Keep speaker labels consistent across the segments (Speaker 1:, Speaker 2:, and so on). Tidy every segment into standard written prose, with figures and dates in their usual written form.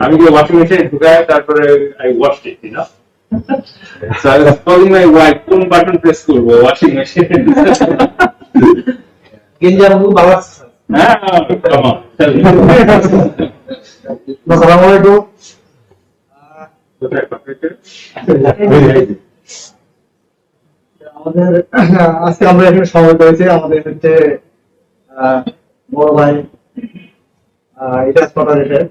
Speaker 1: আমি যে ওয়াশিং মেশিনে ঢুকায় তারপরে I washed it, you know. So I was calling my wife, কোন বাটন প্রেস করবো ওয়াশিং মেশিনে?
Speaker 2: গেঞ্জি আপু বাবা
Speaker 1: হ্যাঁ, come on, tell me.
Speaker 3: আসসালামু আলাইকুম।
Speaker 1: কোথায় পাঠাইছে?
Speaker 3: আমাদের আজকে আমরা এখানে সময় করেছি, আমাদের হচ্ছে বড় ভাই ইজাজ পাঠারের,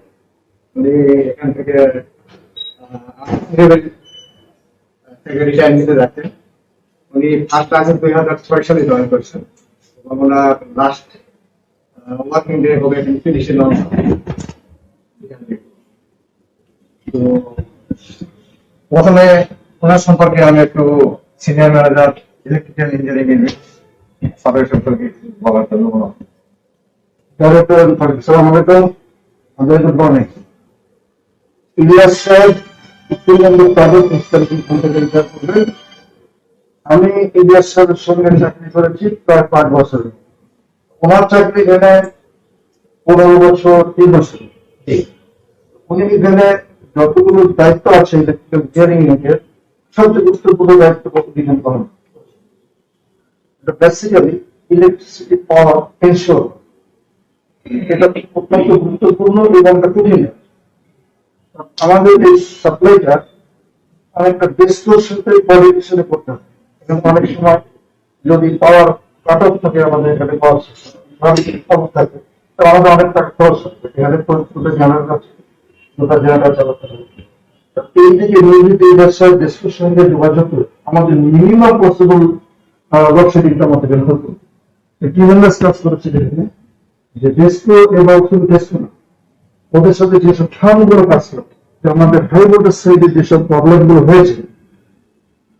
Speaker 3: উনি এখান থেকে রিটায়ার নিতে যাচ্ছেন। উনি ফার্স্ট ক্লাসে 2006 সালে জয়েন করেছেন এবং ওনার লাস্ট ওয়ার্কিং ডে হবে 30 নভেম্বর। তো প্রথমে ওনার সম্পর্কে আমি একটু সিনিয়র ম্যানেজার ইলেকট্রিক্যাল ইঞ্জিনিয়ারিং সাবেক সম্পর্কে বলার জন্য আসসালামু আলাইকুম। আমাদের গুড মর্নিং। ইলিয়াস সাহেব আমি ইলিয়াস সাহেবের সঙ্গে চাকরি করেছি প্রায় 5 বছর। ওনার চাকরি এখানে 15 বছর 3 বছর। উনি এখানে যতগুলো দায়িত্ব আছে ইলেকট্রিক্যাল ইঞ্জিনিয়ারিং এর সবচেয়ে গুরুত্বপূর্ণ দায়িত্ব প্রতিদিন পালন। বেসিক্যালি ইলেকট্রিসিটি পাওয়ার এনশিওর, এটা অত্যন্ত গুরুত্বপূর্ণ এবং কঠিন। আমাদের এই সাপ্লাইটা অনেকটা বেস্টোর সাথে কোঅর্ডিনেশনে করতে হবে এবং অনেক সময় যদি পাওয়ার কাট অফ থাকে আমাদের এখানে পাওয়ার সিস্টেম থাকে, তো আমাদের অনেক টাকা খরচ হবে। এখানে জেনারেল আছে, দুটা জেনারেল চালাতে হবে। এই দিকে নিয়মিত এই ব্যবসার দেশের সঙ্গে যোগাযোগ করে আমাদের মিনিমাম পসিবল লোডশেডিংটা আমাদের বের করতে হবে। কি ধরনের কাজ করেছে এখানে যে ডেস্কো এবং শুধু ডেস্কো না, ওদের সাথে যেসব ফার্মগুলো কাজ করে আমাদের হাই ভোল্টেজ সাইডে যেসব প্রবলেম গুলো হয়েছে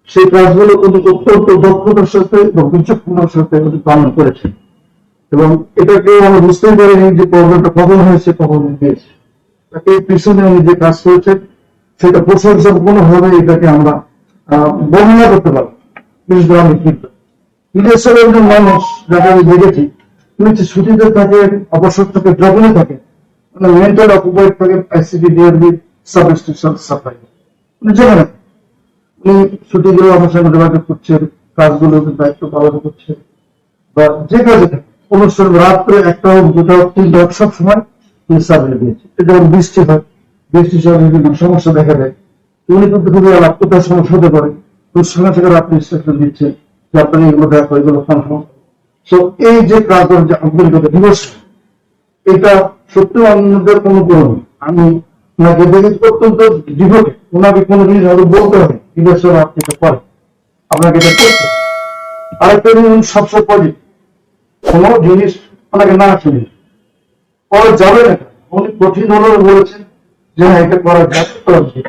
Speaker 3: সেই কাজগুলো কিন্তু অত্যন্ত দক্ষতার সাথে এবং বিচক্ষণতার সাথে পালন করেছে এবং এটাকে আমরা বুঝতেই পারিনি যে প্রবলেমটা কখন হয়েছে কখন হয়েছে। এই পিছনে উনি যে কাজ করেছেন সেটা প্রশংসাপূর্ণভাবে এটাকে আমরা বর্ণনা করতে পারবো। বিশেষ করে আমি কিন্তু ইলেকশন একজন মানুষ যাকে আমি দেখেছি, উনি ছুটিতে থাকে, অবসর থাকে, যখনই থাকে মেন্টাল অকুপাইড থাকে আইসিডি ডিআরবি সাবস্টেশন সাপ্লাই। উনি যেখানে উনি ছুটিগুলো আমার সঙ্গে যোগাযোগ করছেন, কাজগুলো দায়িত্ব পালন করছেন বা যে কাজে থাকে অনুষ্ঠান রাত্রে 1টা হোক 2টা হোক 3টা হোক সব সময় উনি সাপ্লাই দিয়েছে। যেমন বৃষ্টি হয়, বৃষ্টির সময় বিভিন্ন সমস্যা দেখা দেয়, উনি কিন্তু খুবই আলাপতার সমস্যা হতে পারে, তোর সঙ্গে থেকে আপনি ইনস্ট্রাকশন দিচ্ছে যে আপনার এগুলো দেখো, এগুলো কনফার্ম। তো এই যে কাজের যে আন্তরিকতা দিবস, এটা সত্যি অন্যদের কোনো করুন। আমি ওনাকে দেখেছি অত্যন্ত দৃঢ়কে, ওনাকে কোনো জিনিস হয়তো বলতে হবে ইলেকশন আপনি এটা করেন, আপনাকে এটা করতে। আরেকটা জিনিস সবসময় পজিটিভ, কোনো জিনিস ওনাকে না শুনি করা যাবে না, উনি কঠিন হলেও বলেছেন যে হ্যাঁ এটা করা যাবে।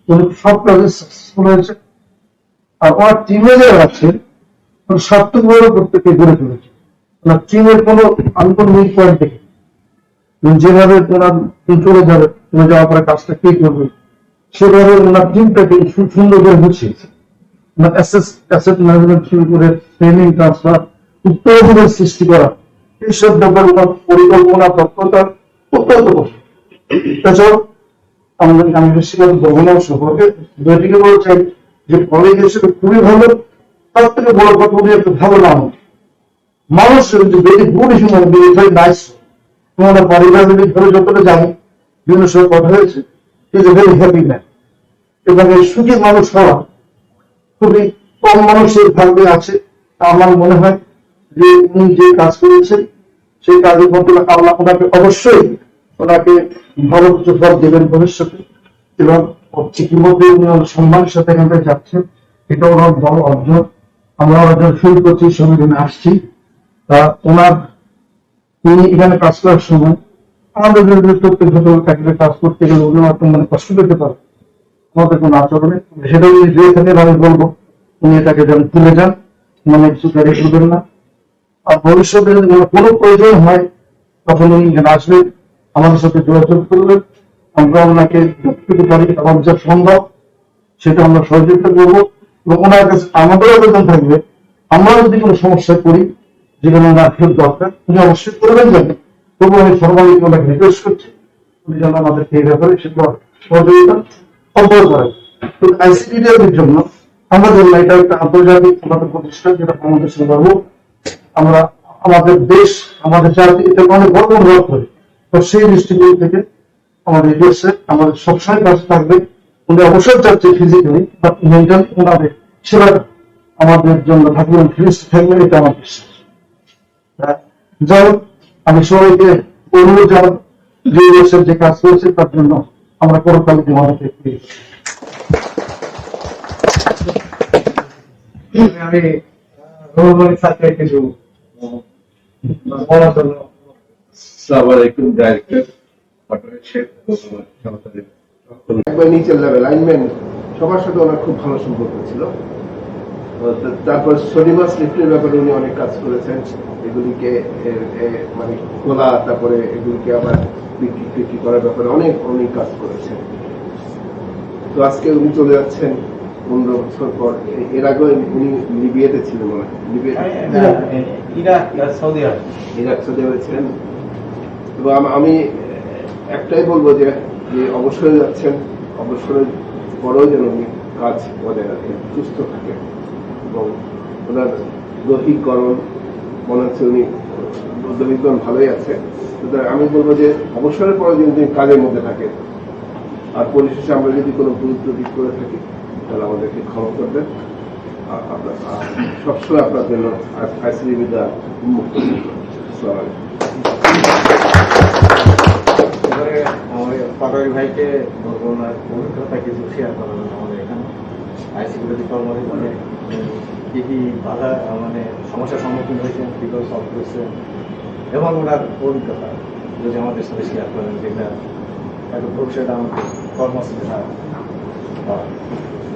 Speaker 3: উনি সব কাজে সাকসেসফুল হয়েছে। আর ওনার টিমে যারা আছে সার্থকভাবে প্রত্যেককে গড়ে তুলেছে। ওনার টিমের কোনো আমি কোনো উইক পয়েন্ট দেখি, যেভাবে ওনার চলে যাবে, চলে যাওয়ার পরে কাজটা কে করবে সেভাবে ওনার টিমটাকে সুন্দর করে বুঝিয়েছে। ওনার অ্যাসেট ম্যানেজমেন্ট শুরু করে ট্রেনিং ট্রান্সফার, উত্তরাধিকার সৃষ্টি করা, এইসব ব্যাপারে ওনার পরিকল্পনা তৎপরতা অত্যন্ত কঠিন। তাছাড়াও আমাদের আমি বেশিরভাগ ভ্রমণ সম্পর্কে দুইটিকে বলছেন যে কলেজ হিসেবে খুবই ভালো, তার থেকে বড় কথা উনি একটু ভালো নাম মানুষের যে very good human being, very nice. তোমাদের পরিবার যদি ধরে যতটা জানি বিভিন্ন সময় কথা হয়েছে, is a very happy man এবং এই সুখী মানুষ হওয়া খুবই কম মানুষের ভাগ্যে আছে। আমার মনে হয় যে উনি যে কাজ করেছেন সেই কাজের মধ্যে আল্লাহ ওনাকে অবশ্যই ওনাকে ভালো কিছু ফল দেবেন ভবিষ্যতে এবং ইতিমধ্যে উনি সম্মানের সাথে এখান থেকে যাচ্ছেন, এটা ওনার বড় অর্জন। আমরা অর্জন শুরু করছি, সংবিধানে আসছি। তা ওনার তিনি এখানে কাজ করার সময় আমাদের প্রত্যেক চাকরিতে কাজ করতে গেলে উনি মানে কষ্ট পেতে পারে আমাদের কোনো আচরণে, সেটা উনি যে থাকে আমি বলবো উনি এটাকে যেন তুলে যান, মানে কিছু ক্যারি করবেন না। আর ভবিষ্যতে যদি কোনো প্রয়োজন হয় তখন উনি এখানে আসবেন, আমাদের সাথে যোগাযোগ করবেন, আমরা ওনাকে পেতে পারি এবং যা সম্ভব সেটা আমরা সহযোগিতা করবো। এবং ওনার কাছে আমাদের আবেদন থাকবে, আমরা যদি কোনো সমস্যায় পড়ি যেখানে ওনার হেল্প দরকার উনি অবশ্যই করবেন যাবে, তবু আমি ফর্মালি ওনাকে রিকোয়েস্ট করছি উনি যেন আমাদেরকে এই ব্যাপারে সহযোগিতা অব্যাহত রাখে। তো আইসিডিডিআর জন্য আমাদের জন্য এটা একটা আন্তর্জাতিক আমাদের প্রতিষ্ঠান, যেটা আমাদের গর্ব। আমরা আমাদের দেশ, আমাদের জাতি এটা অনেক গর্ব অনুভব করি। তো সেই দৃষ্টিকোণ থেকে আমাদের দেশে আমাদের সবসময় কাছে থাকবে। উনি অবসর চাচ্ছে ফিজিক্যালি, বাট মেন্টালি ওনাদের সেবাটা আমাদের জন্য থাকবেন, ফিনিশ থাকবেন, এটা আমার বিশ্বাস। যাই হোক, আমি সবাইকে অনুরোধ জানাব, যে দেশের যে কাজ করেছে তার জন্য আমরা পরকালে আমাদেরকে
Speaker 2: আমি রহমান স্যারকে কিছু বলার জন্য।
Speaker 4: আসসালামু আলাইকুম ডাইরেক্টর পাটনের শেখ
Speaker 5: একবার নিচের লেভেল লাইনম্যান সবার সাথে ওনার খুব ভালো সম্পর্ক ছিল। তারপর সনিমাস লিফটের ব্যাপারে উনি অনেক কাজ করেছেন, এগুলিকে মানে খোলা, তারপরে এগুলিকে আবার বিক্রি করার ব্যাপারে অনেক অনেক কাজ করেছেন। তো আজকে উনি চলে যাচ্ছেন 15 বছর পর। এর আগে উনি লিবিয়াতে ছিলেন, মনে হয়
Speaker 2: ইরাক সৌদি আরব
Speaker 5: ইরাক সৌদি আরবে ছিলেন। এবং আমি একটাই বলবো যে অবসরে যাচ্ছেন, অবসরের পরেও যেন উনি কাজ বজায় রাখেন, সুস্থ থাকেন, এবং ওনার দৈহিকরণ মনে হচ্ছে উনি দৈহিকরণ ভালোই আছে। সুতরাং আমি বলবো যে অবসরের পরে যদি উনি কাজের মধ্যে থাকেন, আর পরিশেষে আমরা যদি কোনো ভুল ত্রুটি করে থাকি তাহলে আমাদেরকে ক্ষমা করবেন। সবসময় আপনার জন্য আইসিডিবিটা উন্মুক্ত।
Speaker 2: পাটোয়ারি ভাইকে বলবো ওনার অভিজ্ঞতা কিছু শেয়ার করার আমাদের এখানে আইসিডিবিতে কর্মরত কি কি বাধা মানে সমস্যার সম্মুখীন হয়েছেন, কিভাবে সলভ করছেন, এবং ওনার অভিজ্ঞতা যদি আমাদের সাথে শেয়ার করেন, যেটা একটা ভবিষ্যতে আমাদের কর্মস্থলে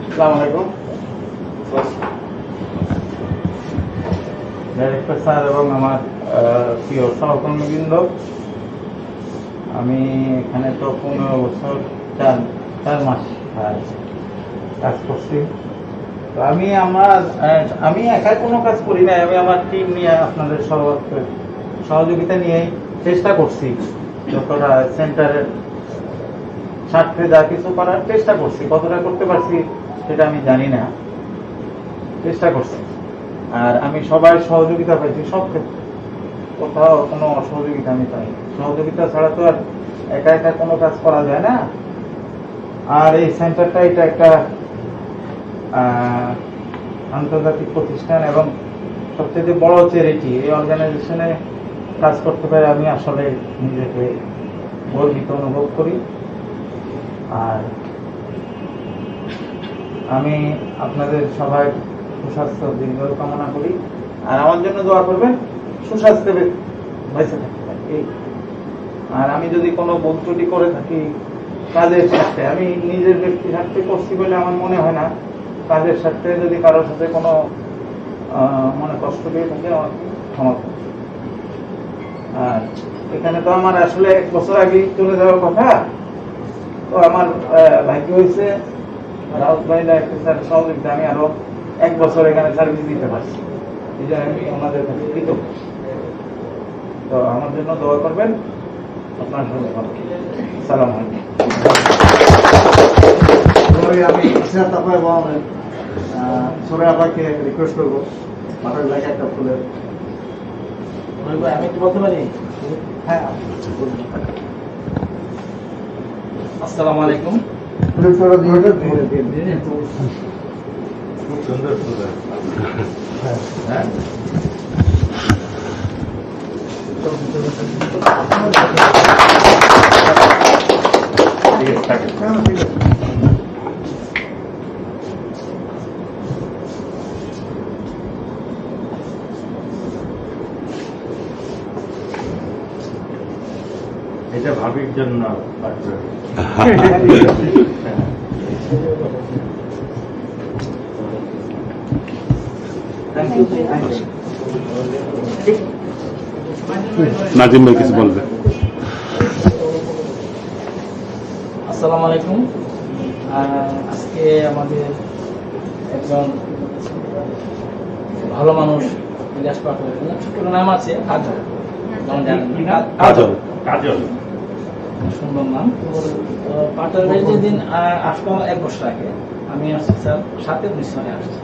Speaker 2: আসসালামু আলাইকুম ডাইরেক্টর স্যার এবং আমার প্রিয় সহকর্মীবৃন্দ। আমি এখানে তো 15 বছর 4 মাস কাজ করছি। তো আমি একাই কোনো কাজ করি না, আমি আমার টিম নিয়ে আপনাদের সহযোগিতা নিয়ে চেষ্টা করছি যতটা সেন্টারের স্বার্থে যা কিছু করার চেষ্টা করছি। কতটা করতে পারছি সেটা আমি জানি না, চেষ্টা করছি। আর আমি সবাই সহযোগিতা পাইছি সব ক্ষেত্রে, কোথাও কোনো অসহযোগিতা আমি পাই। সহযোগিতা ছাড়া তো আর একা একা কোনো কাজ করা যায় না। আর এই সেন্টারটা এটা একটা আন্তর্জাতিক প্রতিষ্ঠান এবং সবচেয়ে বড় চ্যারিটি। এই অর্গানাইজেশনে কাজ করতে পারে আমি আসলে নিজেকে গর্বিত অনুভব করি। আর আমি আপনাদের সবাই সুস্বাস্থ্য দীর্ঘায়ু কামনা করি, আর আমার জন্য দোয়া করবেন সুস্বাস্থ্যে বেঁচে থাকতে থাকি। আর আমি যদি কোনো ভুল ত্রুটি করে থাকি কাজের স্বার্থে, আমি নিজের ব্যক্তি স্বার্থে করছি বলে আমার মনে হয় না, কাজের স্বার্থে যদি কারোর সাথে কোনো মনে কষ্ট দিয়ে থাকে আমার ক্ষমা করবে। আর এখানে তো আমার আসলে 1 বছর আগে চলে যাওয়ার কথা, তো আমার ভাগ্য হয়েছে রাউত ভাইরা একটা স্যার সহযোগিতা আমি আরো 1 বছর এখানে সার্ভিস দিতে পারছি। এই জন্য আমি ওনাদের কাছে কৃতজ্ঞ। তো আমার জন্য দোয়া করবেন। আপনার সঙ্গে সালাম আলাইকুম। আমি সিরাত আপা এবং সোরা আপাকে রিকোয়েস্ট করবো মাথার লাগে একটা ফুলের। আমি একটু বলতে পারি? হ্যাঁ। আসসালামু আলাইকুম।
Speaker 3: খুব সুন্দর
Speaker 4: ফুল
Speaker 2: হ্যাঁ
Speaker 4: এটা ভাবির জন্য
Speaker 6: নাজিম ভাই কিছু বলবে।
Speaker 7: আসসালামু আলাইকুম। আজকে আমাদের একজন ভালো মানুষ ইলিয়াস পাটোয়ারি, ছোট নাম আছে কাজল,
Speaker 6: কাজল কাজল
Speaker 7: সুন্দর নাম। পাটালের যেদিন আসলো আমার 1 বছর আগে, আমি আসছি স্যার 7-19 সালে আসছি।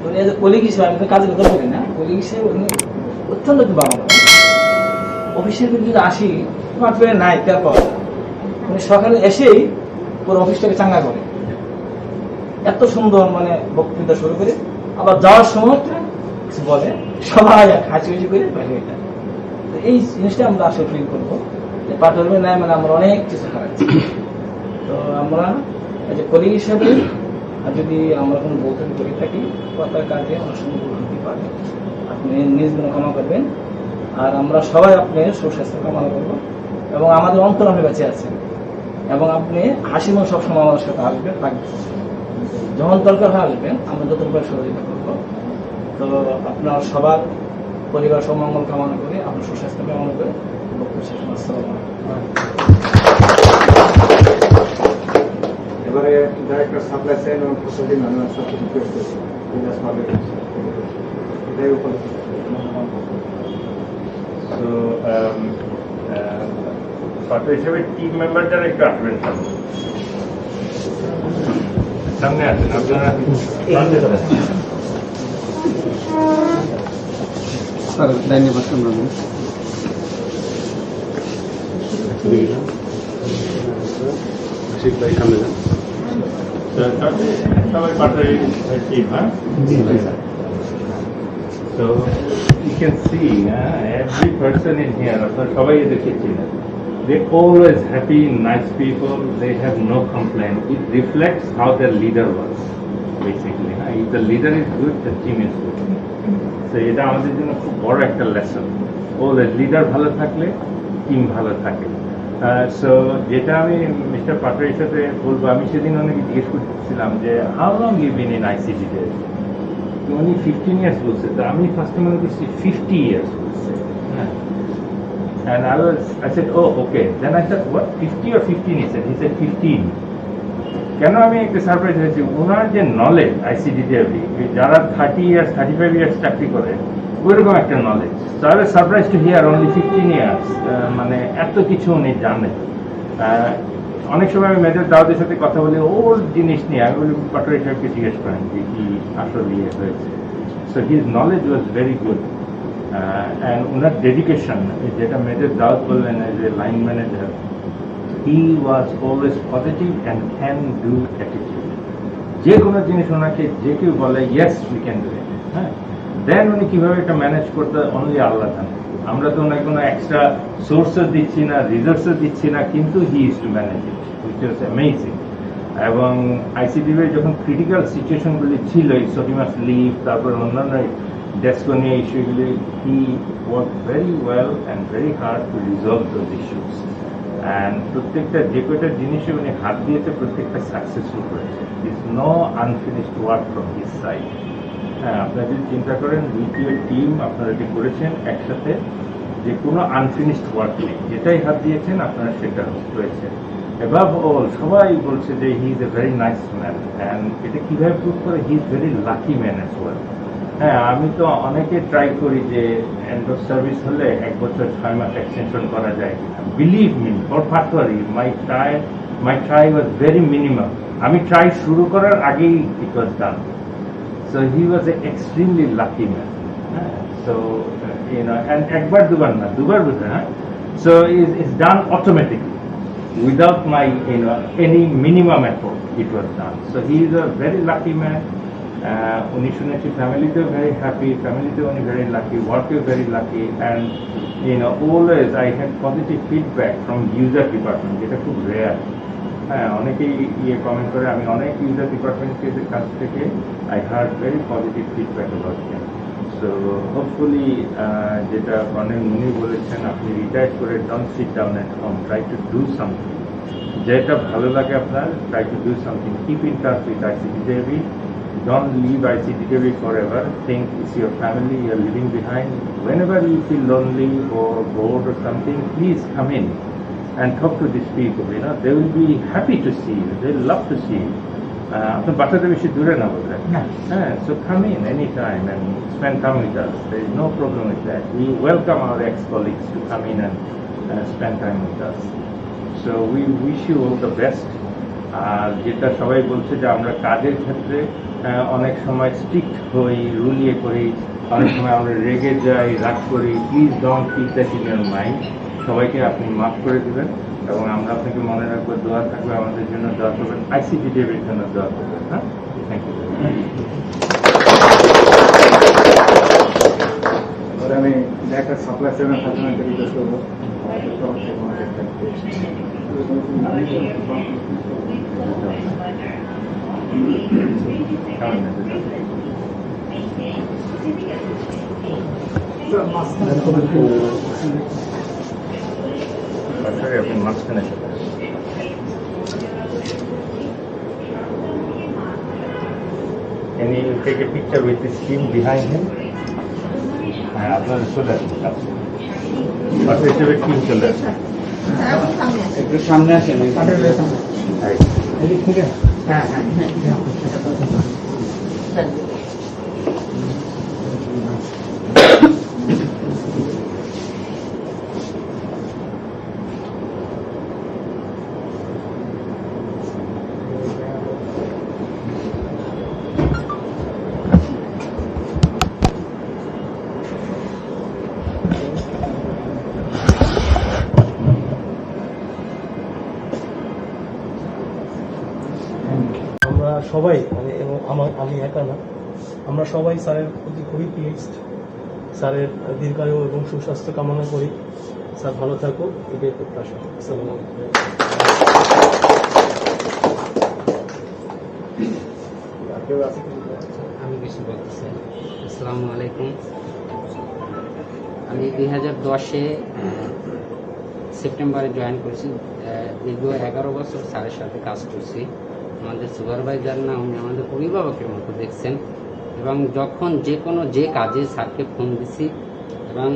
Speaker 7: উনি এজ এ কলিগ হিসেবে, আমি তো কাজের কথা বলি না, কলিগ হিসেবে উনি অত্যন্ত একটু ভালো। অফিসে যদি আসি মাত্র নাই তারপর উনি সকালে এসেই পুরো অফিসটাকে চাঙ্গা করে, এত সুন্দর মানে বক্তৃতা শুরু করে, আবার যাওয়ার সময় কিছু বলে, সবাই হাসি হাসি করে বাইরে হয়ে যায়। তো এই জিনিসটা আমরা আসলে ফিল করবো যে পাটলবে নাই মানে আমরা অনেক কিছু হারাচ্ছি। তো আমরা এই যে কলিগ হিসেবে যদি আমরা কোনো বলতে করে থাকি, কথার কাজে অনেক সময় ভুল হতে পারে, আপনি নিজ গুণ ক্ষমা করবেন। আর আমরা সবাই আপনার সুস্বাস্থ্য কামনা করবো, এবং আমাদের অন্তর আপনি বেঁচে আছেন, এবং আপনি হাসি মুখ সবসময় আমাদের সাথে আসবেন, থাকবেন। যখন দরকার হয় আসবেন, আমরা যত রকম সহযোগিতা করবো। তো আপনার সবার পরিবার সব মঙ্গল কামনা করে, আপনার সুস্বাস্থ্য কামনা করে বক্তব্য শেষ করছি। আসসালামু আলাইকুম।
Speaker 6: এবারে ডাইরেক্টর সাপ্লাই চেইন এবং ফ্যাসিলিটি ম্যানেজার সাথে রিকোয়েস্ট করছি এটাই উপলব্ধ।
Speaker 4: তো ছাত্র হিসেবে টিম মেম্বার যারা একটু আসবেন সামনে আসেন আপনারা। সবাই পাঠাই টিম, হ্যাঁ। So you can see every person in here, সবাই এদেরকে চিনে, they always happy, nice people, they have no complaint. It reflects how their leader was basically. If the leader is good, the team is good. So এটা আমাদের জন্য খুব বড় একটা lesson. always leader ভালো থাকলে টিম ভালো থাকে। সো যেটা আমি মিস্টার পাটোয়ারির সাথে বলবো, আমি সেদিন অনেকে জিজ্ঞেস করছিলাম যে how long you been in আইসিটিতে, উনি 15 years বলছে, তো আমি ফার্স্ট মনে করছি 50 years বলছে, হ্যাঁ। And I said, oh, okay. Then I said, what, 50 or 15? He said 15. কেন আমি একটা সারপ্রাইজ হয়েছি, ওনার যে নলেজ আইসিডিতে যারা 30 years 35 years চাকরি করে ওইরকম একটা knowledge. So I was surprise to here only 15 years, মানে এত কিছু উনি জানেন। অনেক সময় আমি মেজর দাউদের সাথে কথা বলি ওল্ড জিনিস নিয়ে, আমি বলি পাটোয়ারি সাহেবকে জিজ্ঞেস করেন যে কি আসলে ইয়ে হয়েছে। So his knowledge was very good, and owner dedication, যেটা মেজর দাউদ বললেন as a line manager, he was always positive and can do attitude. যে কোনো জিনিস ওনাকে যে কেউ বলে yes we can do it, হ্যাঁ, দেন উনি কীভাবে এটা ম্যানেজ করতে অনলি আল্লাহ জানে। আমরা তো ওনাকে কোনো এক্সট্রা সোর্সেস দিচ্ছি না, রিসোর্সেস দিচ্ছি না, কিন্তু he is to manage it, which was amazing. এবং আইসিডিতে যখন ক্রিটিক্যাল সিচুয়েশনগুলি ছিল, সহিমাস লিভ, তারপর অন্যান্য ডেস্কো নিয়ে ইস্যুগুলি, he work very well and very hard to resolve those issues. And প্রত্যেকটা যে কয়টা জিনিসে উনি হাত দিয়েছে প্রত্যেকটা সাকসেসফুল করেছে। Is no unfinished work from his side. হ্যাঁ, আপনারা যদি চিন্তা করেন দ্বিতীয় টিম আপনারা যে করেছেন একসাথে, যে কোনো আনফিনিশড ওয়ার্ক নেই, যেটাই হাত দিয়েছেন আপনারা সেটা হয়েছে। এবার সবাই বলছে যে he is a very nice man, and এটা কীভাবে প্রুভ করে, he is very lucky man as well. হ্যাঁ, আমি তো অনেকে ট্রাই করি যে এন্ড অফ সার্ভিস হলে 1 বছর 6 মাস এক্সটেনশন করা যায় কিনা। Believe me, for Patwari my try was very minimum. আমি ট্রাই শুরু করার আগেই ইট ওয়াজ ডান। So he was an extremely lucky man. So and একবার দুবার না, দুবার বুঝে, হ্যাঁ। So it's done automatically without my any minimum effort. It was done. So he is a very lucky man. উনি শুনেছি ফ্যামিলিতেও very happy, ফ্যামিলিতেও উনি very lucky, workeও very lucky, and always I had positive feedback from user department, যেটা খুব rare. হ্যাঁ, অনেকেই comment করে, আমি অনেক ইউজার ডিপার্টমেন্টের কাছ থেকে I heard very positive feedback about him. So hopefully যেটা কর্নেল মুনি বলেছেন, আপনি রিটায়ার করে don't sit down at home, try to do something, যেটা ভালো লাগে আপনার, try to do something, keep in touch with আইসিডিডেবি, don't leave ICTV forever. Think it's your family you're leaving behind. Whenever you feel lonely or bored or something, please come in and talk to these people. They will be happy to see you. They'll love to see you. আপনার বাচ্চাদের বেশি দূরে না বললেন, হ্যাঁ, so come in anytime and spend time with us. There is no problem with that. We welcome our ex-colleagues to come in and spend time with us. So we wish you all the best. আর যেটা সবাই বলছে যে আমরা কাজের ক্ষেত্রে অনেক সময় স্ট্রিক্ট হই, রুলিয়ে করি, অনেক সময় আমরা রেগে যাই, রাগ করি। Please don't keep that in your mind. সবাইকে আপনি মাফ করে দিবেন এবং আমরা আপনাকে মনে রাখবো, দোয়া থাকবে আমাদের জন্য, দোয়া করবেন, আইসিডিডিএর জন্য দোয়া করবেন। হ্যাঁ, থ্যাংক ইউ।
Speaker 6: এবার আমি একটা সাপ্লাই চেনের ফার্মেন্টে রিকোয়েস্ট করবো
Speaker 4: আপনি মাঝখানে চলে আসেন। Can you take a picture with his team behind him? হ্যাঁ, আপনারা চলে আসুন কাছে। পাশে হিসেবে টিম চলে আসুন।
Speaker 6: একটু সামনে আসেন
Speaker 8: আমরা সবাই মানে এবং আমি একা না, আমরা সবাই স্যারের প্রতি খুবই প্লিজড। স্যারের দীর্ঘায়ু এবং সুস্বাস্থ্য কামনা করি। স্যার ভালো থাকুক, এটাই প্রত্যাশা। আসসালামু আলাইকুম।
Speaker 9: আমি কিছু বলতে চাই। আসসালামু আলাইকুম। আমি 2010-এ সেপ্টেম্বরে জয়েন করেছি। দীর্ঘ 11 বছর স্যারের সাথে কাজ করছি। আমাদের সুপারভাইজার না, উনি আমাদের অভিভাবকের মতো দেখছেন। এবং যখন যে কাজে স্যারকে ফোন দিছি এবং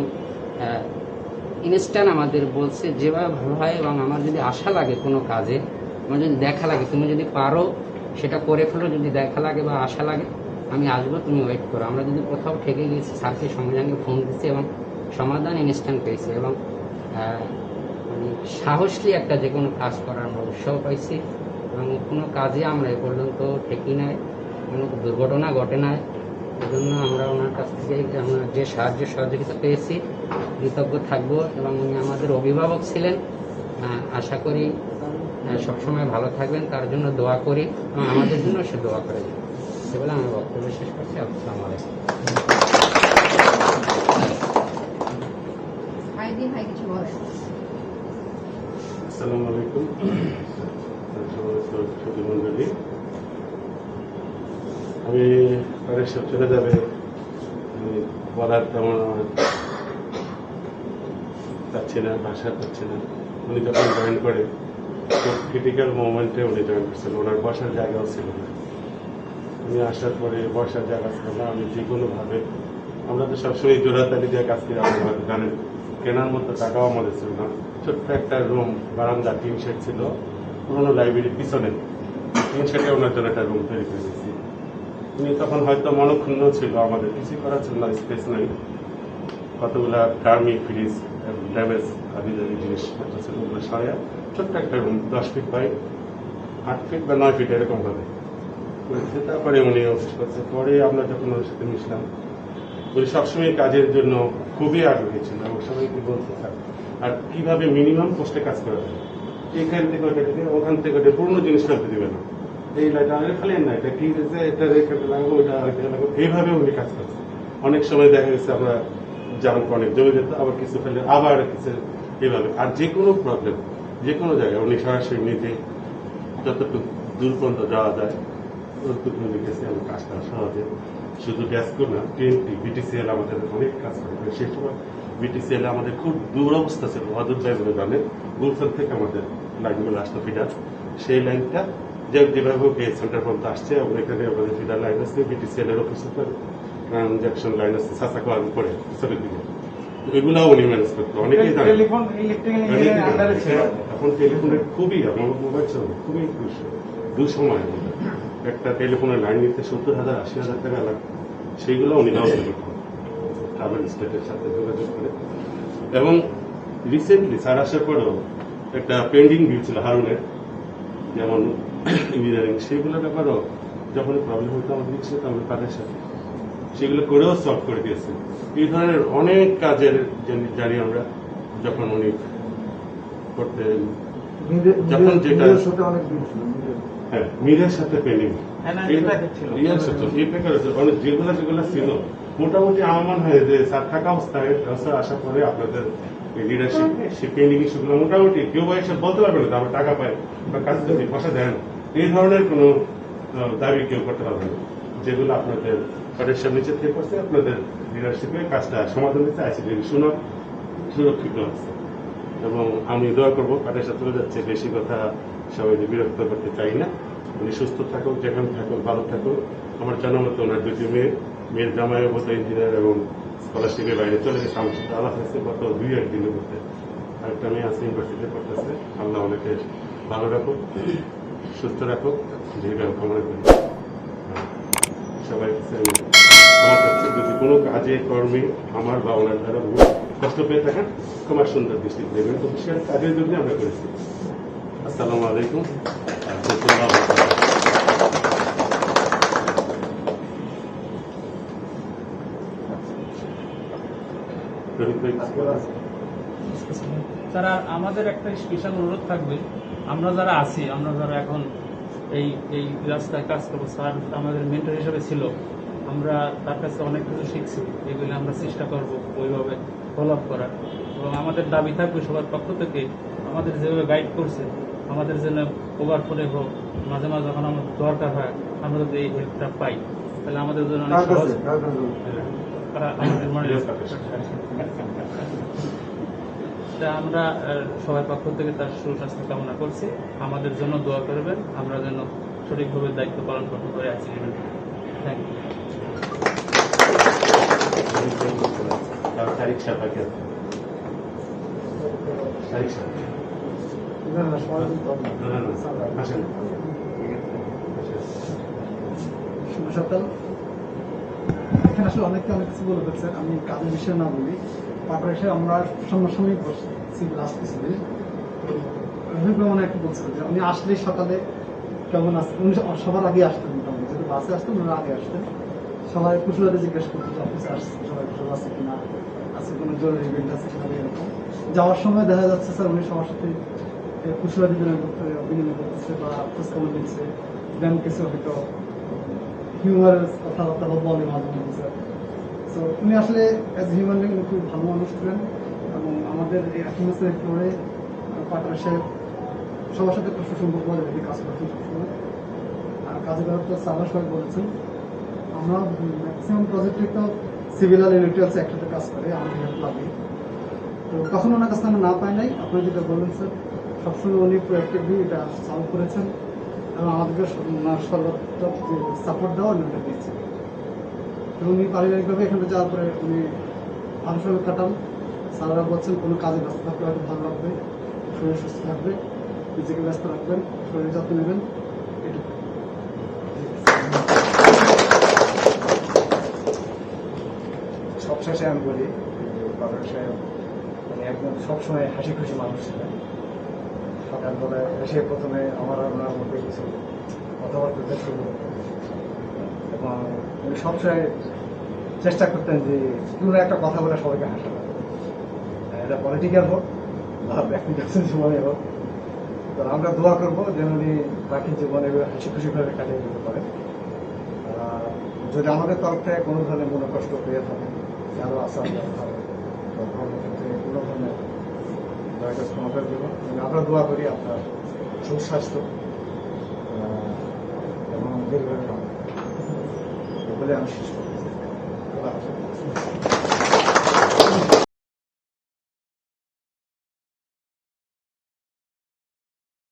Speaker 9: ইনস্ট্যান্ট আমাদের বলছে যেভাবে ভালো হয়। এবং আমার যদি আশা লাগে কোনো কাজে, আমার যদি দেখা লাগে তুমি যদি পারো সেটা করে ফেলো, যদি দেখা লাগে বা আশা লাগে আমি আসবো, তুমি ওয়েট করো। আমরা যদি কোথাও ঠেকে গেছি, স্যারকে সঙ্গে সঙ্গে ফোন দিচ্ছি এবং সমাধান ইনস্ট্যান্ট পেয়েছি। এবং মানে সাহসী একটা যে কোনো কাজ করার আমরা উৎসাহ পাইছি। এবং কোনো কাজে আমরা এ পর্যন্ত ঠেকি নাই, কোনো দুর্ঘটনা ঘটে নাই। এজন্য আমরা ওনার কাছ থেকে আমরা যে সাহায্য সহযোগিতা পেয়েছি কৃতজ্ঞ থাকবো। এবং উনি আমাদের অভিভাবক ছিলেন। আশা করি সবসময় ভালো থাকবেন, তার জন্য দোয়া করি এবং আমাদের জন্য সে দোয়া করে দেবেন। সে বলে আমি বক্তব্য শেষ করছি। আসসালামু আলাইকুম।
Speaker 10: আসসালামু আলাইকুম মন্ডলী। আমি পরে সব চলে যাবে বলার তেমন চাচ্ছি না, ভাষা পাচ্ছি না। উনি যখন জয়েন করে খুব ক্রিটিক্যাল মোমেন্টে উনি জয়েন করছেন, ওনার বসার জায়গাও ছিল না। উনি আসার পরে বসার জায়গা ছিল না। আমি যে কোনোভাবে, আমরা তো সবসময় জোড়াতালি দিয়ে কাজ করি, আমাদের গানের কেনার মতো টাকাও আমাদের ছিল না। ছোট্ট একটা রুম, বারান্দা, টিন শেড ছিল পুরোনো লাইব্রেরির পিছনে। টিন শেডে ওনার জন্য একটা রুম তৈরি করে দিয়েছি। উনি তখন হয়তো মনক্ষুণ্ণ ছিল, আমাদের কিছু করার ছিল না, স্পেস নাই। কতগুলা টার্মি ফ্রিজ, ড্যামেজ আদি জিনিসপত্র ছিল, ওগুলো সরাই ছোট্ট একটা রুম, 10 ফিট বাই 8 ফিট বা 9 ফিট এরকম ভাবে। তারপরে উনি অফিস করছে। পরে আমরা যখন ওর সাথে মিশলাম, উনি সবসময় কাজের জন্য খুবই আগ্রহী ছিল এবং সবাইকে বলতে চান আর কিভাবে মিনিমাম কষ্টে কাজ করা যায়। এখান থেকে ওইটা থেকে, ওখান থেকে ওটা পুরনো জিনিস ফেলতে দিবে না। এই লাইটটা ফেলেন না, এটা কি হয়েছে, এটা এখানে লাগবো, ওইটা আরেকটা লাগবো, এইভাবে উনি কাজ করছে। অনেক সময় দেখা গেছে আমরা জাম্প অনেক জমে যেত, আবার কিছু ফেলে আবার কিছু, এইভাবে। আর যে কোনো প্রবলেম যে কোনো জায়গায় উনি সরাসরি নিজে যতটুকু দূর পর্যন্ত যাওয়া যায় ততটুকু উনি গেছে এবং কাজটা সহজে। শুধু ড্যাসকো না, TNT, BTCL আমাদের অনেক কাজ করে। সেই সময় BTCL আমাদের খুব দুরবস্থা ছিল, অদূর লাইনগুলো জানেন, গুলশান থেকে আমাদের লাইনগুলো আসতো ফিডার। সেই লাইনটা যেভাবে সেন্টার পর্যন্ত আসছে এবং এখানে আমাদের ফিডার লাইন আছে, BTCL এর অফিস ট্রানজাকশন লাইন আছে সাসাকো আগে পরে পিছনের দিকে, এগুলাও উনি ম্যানেজ করতো। অনেকেই জানে এখন টেলিফোনের খুবই, আমার মোবাইল ছিল খুবই দুঃসময়। একটা টেলিফোনের লাইন নিতে 70,000 80,000 টাকা লাগতো, সেইগুলো উনি ব্যবস্থা করতেন ট্রাভেল স্টেটের সাথে যোগাযোগ করে। এবং রিসেন্টলি স্যার আসার পরেও একটা পেন্ডিং বিল ছিল হারুনের, যেমন ইঞ্জিনিয়ারিং, সেগুলোর ব্যাপারেও যখন প্রবলেম হতো আমাদের ছিল আমরা তাদের সাথে সেগুলো করেও সলভ করে দিয়েছে। এই ধরনের অনেক কাজের জানি আমরা, যখন উনি করতেন, যখন যেটা হ্যাঁ মিলের সাথে পেন্ডিং যেগুলো ছিল মোটামুটি আমার মনে হয় যে স্যার থাকা অবস্থায় আসার পরে আপনাদের লিডারশিপ সে পেন্ডিং ইস্যুগুলো মোটামুটি কেউ এসে বলতে পারবে না আমরা টাকা পাই বা কাজ যদি পয়সা দেন, এই ধরনের কোনো দাবি কেউ করতে পারবে না। যেগুলো আপনাদের ফেডারেশন নিচে থেকে করছে আপনাদের লিডারশিপে কাজটা সমাধান হচ্ছে, আইসিডি সুরক্ষিত আছে। এবং আমি দোয়া করবো ফেডারেশন চলে যাচ্ছে, বেশি কথা সবাই বিরক্ত করতে চাই না। উনি সুস্থ থাকুক, যেখানে থাকুক, ভালো থাকুক। আমার জানা মতো ওনার দুটি মেয়ের জামাইও মতো ইঞ্জিনিয়ার এবং স্কলারশিপের বাইরে চলে গেছে। আমার সাথে আলাপ হয়েছে গত 2-1 দিনের মধ্যে। আরেকটা মেয়ে আছে ইউনিভার্সিটিতে পড়তেছে। আল্লাহ অনেকে ভালো রাখুক, সুস্থ রাখুক, দীর্ঘায়ু কামনা করি। সবাই আমার কাছে যদি কোনো কাজে কর্মে আমার বা ওনার দ্বারা কষ্ট পেয়ে থাকেন তোমার সুন্দর দৃষ্টি দেবেন, তো বিশেষ কাজের জন্য আমরা করেছি। আসসালামু আলাইকুম।
Speaker 11: তারা আমাদের একটা স্পেশাল অনুরোধ থাকবে, আমরা যারা আছি, আমরা যারা এখন এই এই রাস্তায় কাজ করবো, স্যার আমাদের মেন্টর হিসেবে ছিল, আমরা তার কাছে অনেক কিছু শিখছি, এগুলি আমরা চেষ্টা করব ওইভাবে ফলো আপ করার। এবং আমাদের দাবি থাকবে সবার পক্ষ থেকে, আমাদের যেভাবে গাইড করছে আমাদের যেন ওভার করে হোক, মাঝে মাঝে যখন আমাদের দরকার হয় আমরা যদি এই হেল্পটা পাই তাহলে আমাদের জন্য অনেক সহজ। আমাদের মনে আমরা সবার পক্ষ থেকে তার সুস্বাস্থ্য কামনা করছি। আমাদের জন্য দোয়া করবেন, আমরা যেন সঠিকভাবে দায়িত্ব পালন করতে পারি। আছি থ্যাংক ইউ।
Speaker 10: তারিখ সাপাকে
Speaker 6: শুভ সকাল। এখানে আসলে অনেকে অনেক কিছু বলে ফেলছেন, আমি কাজের বিষয়ে না বলি। তারপরে এসে আমরা সামনাসামনি বসছি লাস্ট কিছু রহিমা একটু বলছিল যে উনি আসলেই সকালে কেমন আসতেন, উনি সবার আগে আসতেন, মোটামুটি যদি বাসে আসতেন ওনারা আগে আসতেন। সবাই কুশলাতে জিজ্ঞেস করতেন যে অফিসে আসছে সবাই কুশল আছে কিনা, আছে কোনো জরুরি ইভেন্ট আছে কিনা, এরকম। যাওয়ার সময় দেখা যাচ্ছে স্যার উনি সবার সাথে কুশলাদি বিনিময় করতেছে বা খোঁজখবর নিচ্ছে, দেন কিছু হয়তো হিউমার কথাবার্তা বলে মাঝে মাঝে স্যার। তো উনি আসলে অ্যাজ হিউম্যান বিং খুব ভালো মানুষ ছিলেন। এবং আমাদের এই অ্যাটমসফিয়ার ফ্লোরে পার্টনার সাহেব সবার সাথে একটা সুসম্পর্ক বজায় রেখে কাজ করছেন সবসময়। আর কাজের ব্যাপারটা সারা সবাই বলেছেন, আমরা ম্যাক্সিমাম প্রজেক্টে তো সিভিল আর ইলেকট্রিক্যালস একসাথে কাজ করে, আমাদের হেল্প লাগে। তো কখনো ওনার কাছে আমরা না পাই নাই। আপনারা যেটা বললেন স্যার, সবসময় উনি প্রোঅ্যাক্টিভলি এটা সলভ করেছেন এবং আমাদেরকে সর্বাত্মক যে সাপোর্ট দেওয়া উনি দিয়েছে। উনি পারিবারিকভাবে এখানে যাওয়ার পরে উনি ভালো সময় কাটান। স্যাররা বলছেন কোনো কাজে ব্যস্ত থাকলে হয়তো ভালো লাগবে, শরীর সুস্থ থাকবে, নিজেকে ব্যস্ত রাখবেন, শরীরের যত্ন নেবেন। সবশেষে আমি বলি, পাটনার সাহেব মানে একদম সবসময় হাসি খুশি মানুষ ছিলেন। সকালবেলায় এসে প্রথমে আমার ওনার মধ্যে কিছু কথাবার্তা শুরু করতেন এবং উনি সবসময় চেষ্টা করতেন যে কোনো একটা কথা বলে সবাইকে হাসানো, এটা পলিটিক্যাল হোক বা ব্যক্তিগত জীবনে হোক। তো আমরা দোয়া করবো যেন উনি বাকি জীবনে হাসি খুশিভাবে কাটিয়ে দিতে পারেন। যদি আমাদের তরফ থেকে কোনো ধরনের মনোকষ্ট পেয়ে থাকেন, আরও আসা ক্ষেত্রে কোনো ধরনের দয়া করে ক্ষমা করে দেবো। আমরা দোয়া করি আপনার সুস্বাস্থ্য এবং দীর্ঘ বলে আমি শেষ করছি।